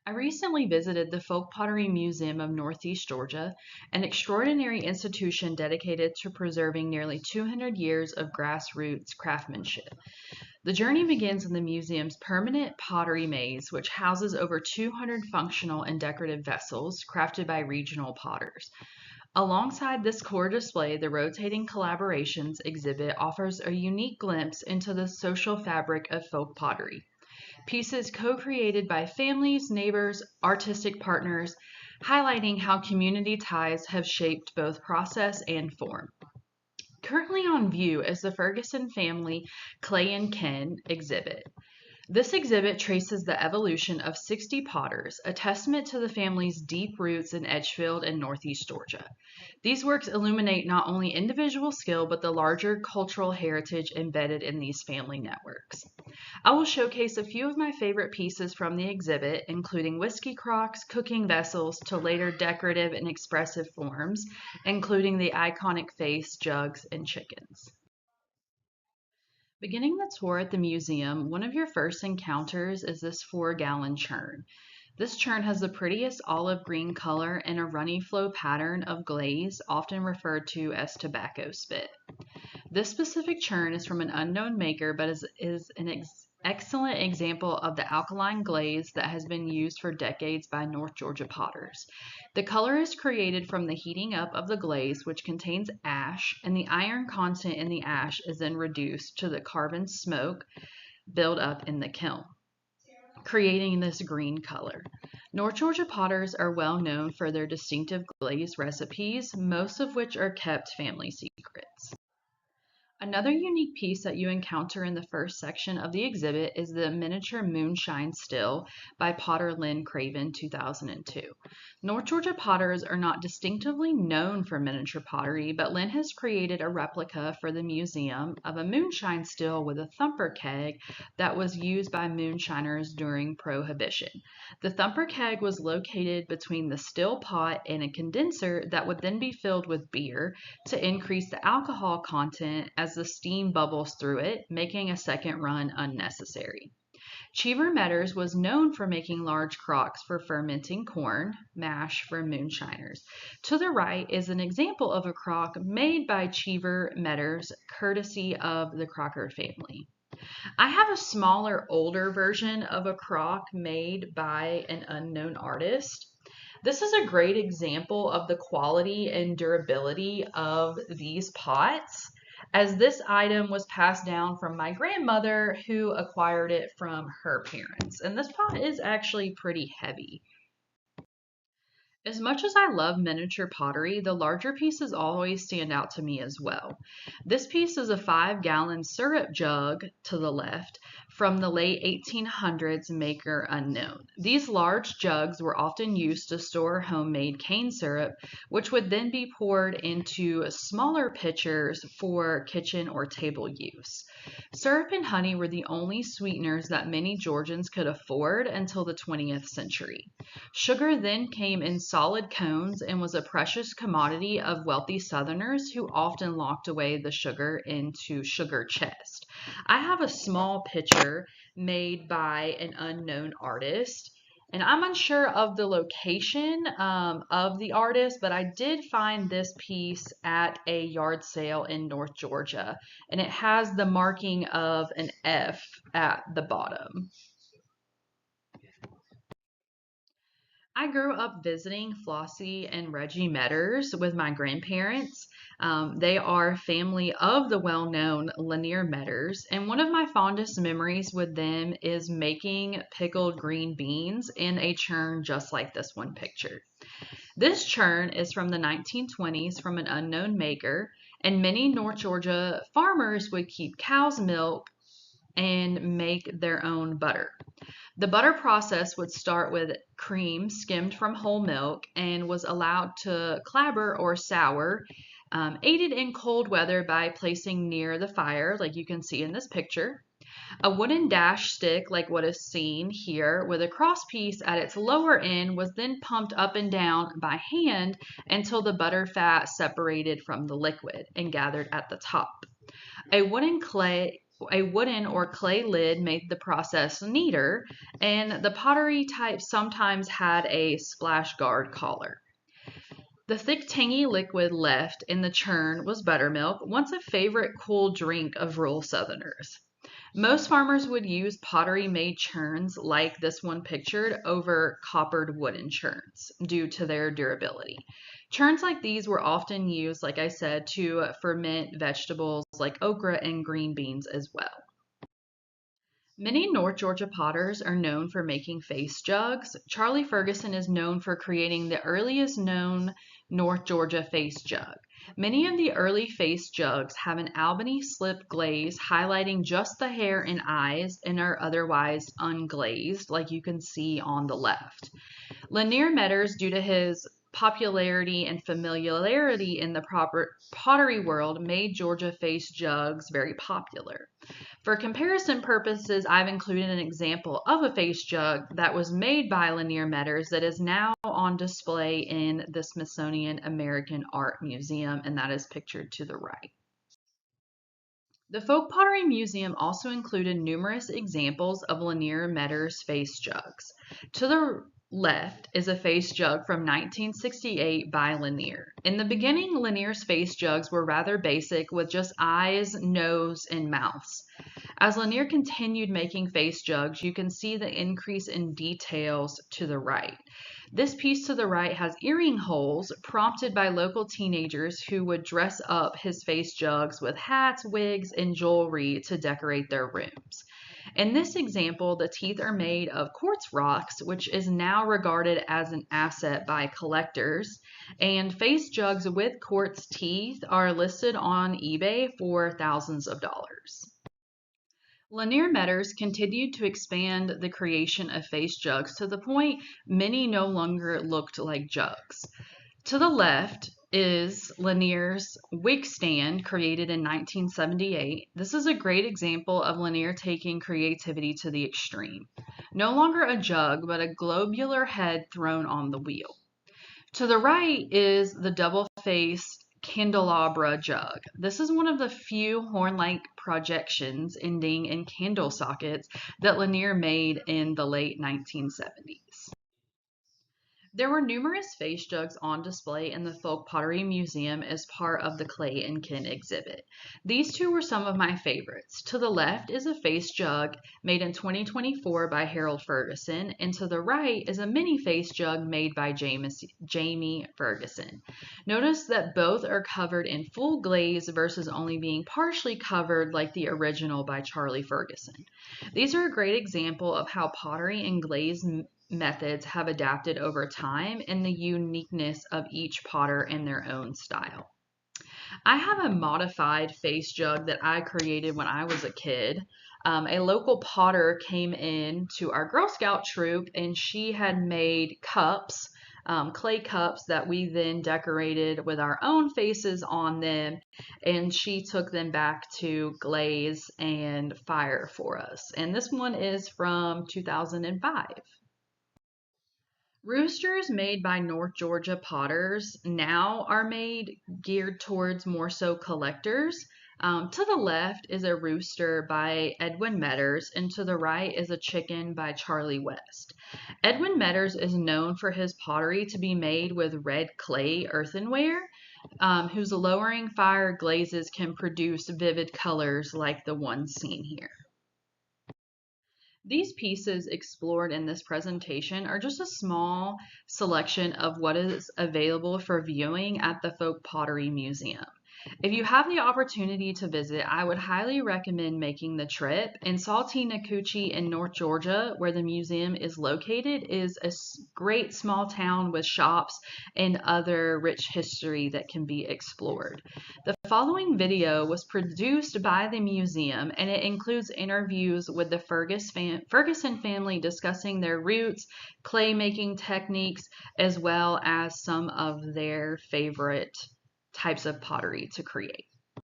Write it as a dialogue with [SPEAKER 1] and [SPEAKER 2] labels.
[SPEAKER 1] I recently visited the Folk Pottery Museum of Northeast Georgia, an extraordinary institution dedicated to preserving nearly 200 years of grassroots craftsmanship. The journey begins in the museum's permanent pottery maze, which houses over 200 functional and decorative vessels crafted by regional potters. Alongside this core display, the rotating collaborations exhibit offers a unique glimpse into the social fabric of folk pottery. Pieces co-created by families, neighbors, artistic partners, highlighting how community ties have shaped both process and form. Currently on view is the Ferguson family Clay and Kin exhibit. This exhibit traces the evolution of 60 potters, a testament to the family's deep roots in Edgefield and Northeast Georgia. These works illuminate not only individual skill, but the larger cultural heritage embedded in these family networks. I will showcase a few of my favorite pieces from the exhibit, including whiskey crocks, cooking vessels, to later decorative and expressive forms, including the iconic face, jugs, and chickens. Beginning the tour at the museum, one of your first encounters is this 4-gallon churn. This churn has the prettiest olive green color and a runny flow pattern of glaze, often referred to as tobacco spit. This specific churn is from an unknown maker, but is an excellent example of the alkaline glaze that has been used for decades by North Georgia potters. The color is created from the heating up of the glaze, which contains ash, and the iron content in the ash is then reduced to the carbon smoke build up in the kiln, creating this green color. North Georgia potters are well known for their distinctive glaze recipes, most of which are kept family secrets. Another unique piece that you encounter in the first section of the exhibit is the miniature moonshine still by potter Lynn Craven, 2002. North Georgia potters are not distinctively known for miniature pottery, but Lynn has created a replica for the museum of a moonshine still with a thumper keg that was used by moonshiners during Prohibition. The thumper keg was located between the still pot and a condenser that would then be filled with beer to increase the alcohol content as the steam bubbles through it, making a second run unnecessary. Cheever Metters was known for making large crocks for fermenting corn, mash for moonshiners. To the right is an example of a crock made by Cheever Metters, courtesy of the Crocker family. I have a smaller, older version of a crock made by an unknown artist. This is a great example of the quality and durability of these pots, as this item was passed down from my grandmother, who acquired it from her parents. And this pot is actually pretty heavy. As much as I love miniature pottery, the larger pieces always stand out to me as well. This piece is a 5-gallon syrup jug to the left from the late 1800s, maker unknown. These large jugs were often used to store homemade cane syrup, which would then be poured into smaller pitchers for kitchen or table use. Syrup and honey were the only sweeteners that many Georgians could afford until the 20th century. Sugar then came in solid cones and was a precious commodity of wealthy Southerners who often locked away the sugar into sugar chest. I have a small pitcher made by an unknown artist, and I'm unsure of the location of the artist, but I did find this piece at a yard sale in North Georgia, and it has the marking of an F at the bottom. I grew up visiting Flossie and Reggie Metters with my grandparents. They are family of the well-known Lanier Metters, and one of my fondest memories with them is making pickled green beans in a churn just like this one pictured. This churn is from the 1920s from an unknown maker, and many North Georgia farmers would keep cow's milk and make their own butter. The butter process would start with cream skimmed from whole milk and was allowed to clabber or sour, aided in cold weather by placing near the fire, like you can see in this picture. A wooden dash stick, like what is seen here, with a cross piece at its lower end, was then pumped up and down by hand until the butter fat separated from the liquid and gathered at the top. A wooden A wooden or clay lid made the process neater, and the pottery type sometimes had a splash guard collar. The thick, tangy liquid left in the churn was buttermilk, once a favorite cool drink of rural Southerners. Most farmers would use pottery-made churns like this one pictured over coppered wooden churns due to their durability. Churns like these were often used, like I said, to ferment vegetables like okra and green beans as well. Many North Georgia potters are known for making face jugs. Charlie Ferguson is known for creating the earliest known North Georgia face jug. Many of the early face jugs have an Albany slip glaze highlighting just the hair and eyes and are otherwise unglazed, like you can see on the left. Lanier Metters, due to his popularity and familiarity in the pottery world, made Georgia face jugs very popular. For comparison purposes, I've included an example of a face jug that was made by Lanier Metters that is now on display in the Smithsonian American Art Museum, and that is pictured to the right. The Folk Pottery Museum also included numerous examples of Lanier Metters face jugs. To the left is a face jug from 1968 by Lanier. In the beginning, Lanier's face jugs were rather basic with just eyes, nose, and mouths. As Lanier continued making face jugs, you can see the increase in details to the right. This piece to the right has earring holes prompted by local teenagers who would dress up his face jugs with hats, wigs, and jewelry to decorate their rooms. In this example, the teeth are made of quartz rocks, which is now regarded as an asset by collectors, and face jugs with quartz teeth are listed on eBay for thousands of dollars. Lanier Metters continued to expand the creation of face jugs to the point many no longer looked like jugs. To the left is Lanier's wig stand, created in 1978. This is a great example of Lanier taking creativity to the extreme. No longer a jug, but a globular head thrown on the wheel. To the right is the double-faced candelabra jug. This is one of the few horn-like projections ending in candle sockets that Lanier made in the late 1970s. There were numerous face jugs on display in the Folk Pottery Museum as part of the Clay and Kin exhibit. These two were some of my favorites. To the left is a face jug made in 2024 by Harold Ferguson, and to the right is a mini face jug made by Jamie Ferguson. Notice that both are covered in full glaze versus only being partially covered like the original by Charlie Ferguson. These are a great example of how pottery and glaze methods have adapted over time and the uniqueness of each potter in their own style. I have a modified face jug that I created when I was a kid. A local potter came in to our Girl Scout troop and she had made cups, clay cups that we then decorated with our own faces on them, and she took them back to glaze and fire for us. And this one is from 2005. Roosters made by North Georgia potters now are made geared towards more so collectors. To the left is a rooster by Edwin Metters, and to the right is a chicken by Charlie West. Edwin Metters is known for his pottery to be made with red clay earthenware, whose lowering fire glazes can produce vivid colors like the one seen here. These pieces explored in this presentation are just a small selection of what is available for viewing at the Folk Pottery Museum. If you have the opportunity to visit, I would highly recommend making the trip. And Salty Nakuchi in North Georgia, where the museum is located, is a great small town with shops and other rich history that can be explored. The following video was produced by the museum, and it includes interviews with the Ferguson family discussing their roots, clay making techniques, as well as some of their favorite types of pottery to create.